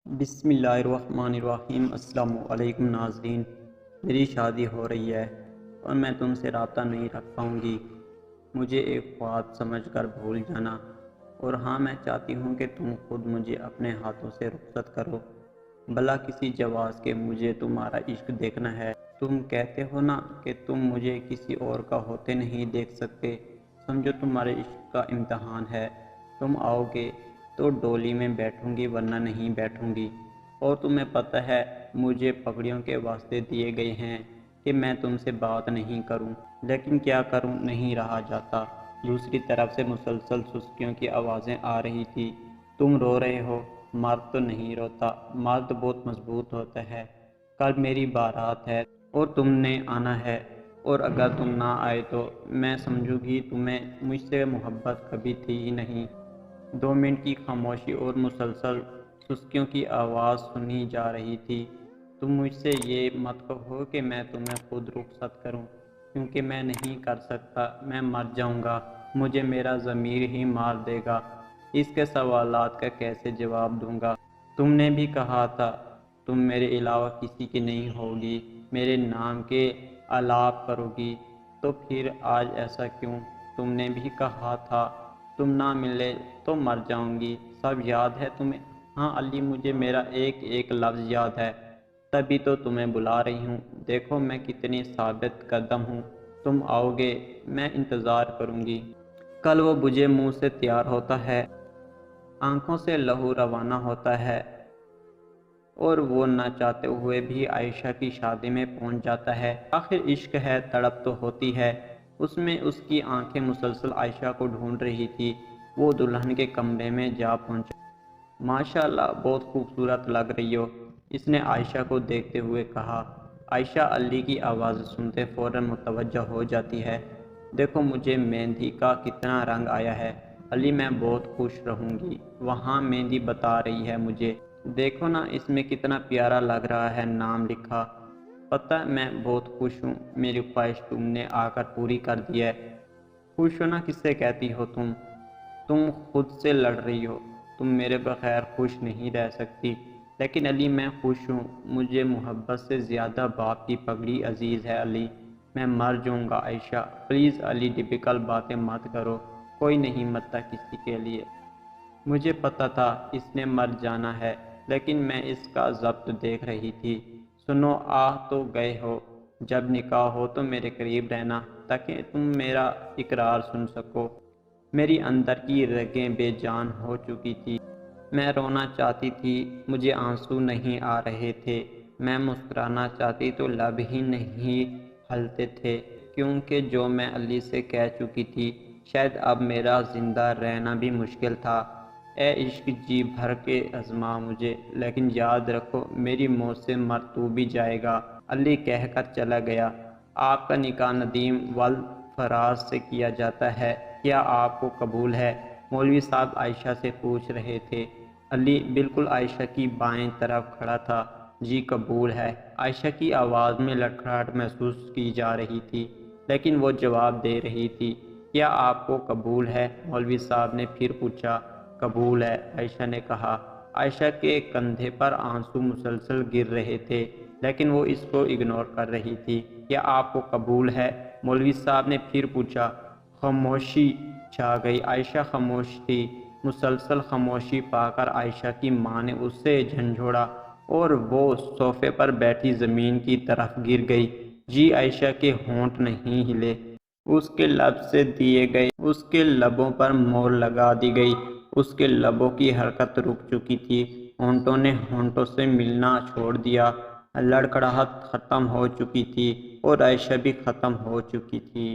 بسم اللہ الرحمن الرحیم۔ السلام علیکم ناظرین، میری شادی ہو رہی ہے اور میں تم سے رابطہ نہیں رکھ پاؤں گی۔ مجھے ایک خواب سمجھ کر بھول جانا، اور ہاں میں چاہتی ہوں کہ تم خود مجھے اپنے ہاتھوں سے رخصت کرو، بلا کسی جواز کے مجھے تمہارا عشق دیکھنا ہے۔ تم کہتے ہو نا کہ تم مجھے کسی اور کا ہوتے نہیں دیکھ سکتے، سمجھو تمہارے عشق کا امتحان ہے۔ تم آؤ گے تو ڈولی میں بیٹھوں گی ورنہ نہیں بیٹھوں گی، اور تمہیں پتہ ہے مجھے پگڑیوں کے واسطے دیے گئے ہیں کہ میں تم سے بات نہیں کروں، لیکن کیا کروں، نہیں رہا جاتا۔ دوسری طرف سے مسلسل سسکیوں کی آوازیں آ رہی تھی۔ تم رو رہے ہو، مرد تو نہیں روتا، مرد بہت مضبوط ہوتا ہے۔ کل میری بارات ہے اور تم نے آنا ہے، اور اگر تم نہ آئے تو میں سمجھوں گی تمہیں مجھ سے محبت کبھی تھی ہی نہیں۔ 2 منٹ کی خاموشی اور مسلسل سسکیوں کی آواز سنی جا رہی تھی۔ تم مجھ سے یہ مت کہو کہ میں تمہیں خود رخصت کروں، کیونکہ میں نہیں کر سکتا، میں مر جاؤں گا، مجھے میرا ضمیر ہی مار دے گا۔ اس کے سوالات کا کیسے جواب دوں گا؟ تم نے بھی کہا تھا تم میرے علاوہ کسی کی نہیں ہوگی، میرے نام کے آلاپ کرو گی، تو پھر آج ایسا کیوں؟ تم نے بھی کہا تھا تم نہ ملے تو مر جاؤں گی، سب یاد ہے تمہیں؟ ہاں علی، مجھے میرا ایک ایک لفظ یاد ہے، تبھی تو تمہیں بلا رہی ہوں۔ دیکھو میں کتنی ثابت قدم ہوں، تم آؤ گے، میں انتظار کروں گی۔ کل وہ بجھے منہ سے تیار ہوتا ہے، آنکھوں سے لہو روانہ ہوتا ہے، اور وہ نہ چاہتے ہوئے بھی عائشہ کی شادی میں پہنچ جاتا ہے۔ آخر عشق ہے، تڑپ تو ہوتی ہے۔ اس میں اس کی آنکھیں مسلسل عائشہ کو ڈھونڈ رہی تھی۔ وہ دلہن کے کمرے میں جا پہنچا۔ ماشاءاللہ بہت خوبصورت لگ رہی ہو، اس نے عائشہ کو دیکھتے ہوئے کہا۔ عائشہ علی کی آواز سنتے فوراً متوجہ ہو جاتی ہے۔ دیکھو مجھے مہندی کا کتنا رنگ آیا ہے علی، میں بہت خوش رہوں گی۔ وہاں مہندی بتا رہی ہے مجھے، دیکھو نا اس میں کتنا پیارا لگ رہا ہے، نام لکھا۔ پتہ میں بہت خوش ہوں، میری خواہش تم نے آ کر پوری کر دی ہے۔ خوش ہونا کس سے کہتی ہو تم خود سے لڑ رہی ہو، تم میرے بغیر خوش نہیں رہ سکتی۔ لیکن علی میں خوش ہوں، مجھے محبت سے زیادہ باپ کی پگڑی عزیز ہے علی، میں مر جاؤں گا۔ عائشہ پلیز علی، ٹپیکل باتیں مت کرو، کوئی نہیں مرتا کسی کے لیے۔ مجھے پتہ تھا اس نے مر جانا ہے، لیکن میں اس کا ضبط دیکھ رہی تھی۔ سنو، تو گئے ہو، جب نکاح ہو تو میرے قریب رہنا تاکہ تم میرا اقرار سن سکو۔ میری اندر کی رگیں بے جان ہو چکی تھی، میں رونا چاہتی تھی، مجھے آنسو نہیں آ رہے تھے، میں مسکرانا چاہتی تو لب ہی نہیں ہلتے تھے، کیونکہ جو میں علی سے کہہ چکی تھی، شاید اب میرا زندہ رہنا بھی مشکل تھا۔ اے عشق جی بھر کے آزما مجھے، لیکن یاد رکھو میری موت سے مر تو بھی جائے گا، علی کہہ کر چلا گیا۔ آپ کا نکاح ندیم والفراز سے کیا جاتا ہے، کیا آپ کو قبول ہے؟ مولوی صاحب عائشہ سے پوچھ رہے تھے۔ علی بالکل عائشہ کی بائیں طرف کھڑا تھا۔ جی قبول ہے۔ عائشہ کی آواز میں لڑکھڑاہٹ محسوس کی جا رہی تھی، لیکن وہ جواب دے رہی تھی۔ کیا آپ کو قبول ہے؟ مولوی صاحب نے پھر پوچھا۔ قبول ہے، عائشہ نے کہا۔ عائشہ کے کندھے پر آنسو مسلسل گر رہے تھے، لیکن وہ اس کو اگنور کر رہی تھی۔ کیا آپ کو قبول ہے؟ مولوی صاحب نے پھر پوچھا۔ خاموشی چھا گئی، عائشہ خاموش تھی۔ مسلسل خاموشی پا کر عائشہ کی ماں نے اسے جھنجھوڑا اور وہ صوفے پر بیٹھی زمین کی طرف گر گئی۔ جی عائشہ کے ہونٹ نہیں ہلے، اس کے لب سے دیے گئے، اس کے لبوں پر مہر لگا دی گئی، اس کے لبوں کی حرکت رک چکی تھی، ہونٹوں نے ہونٹوں سے ملنا چھوڑ دیا، لڑکھڑاہٹ ختم ہو چکی تھی اور عائشہ بھی ختم ہو چکی تھی۔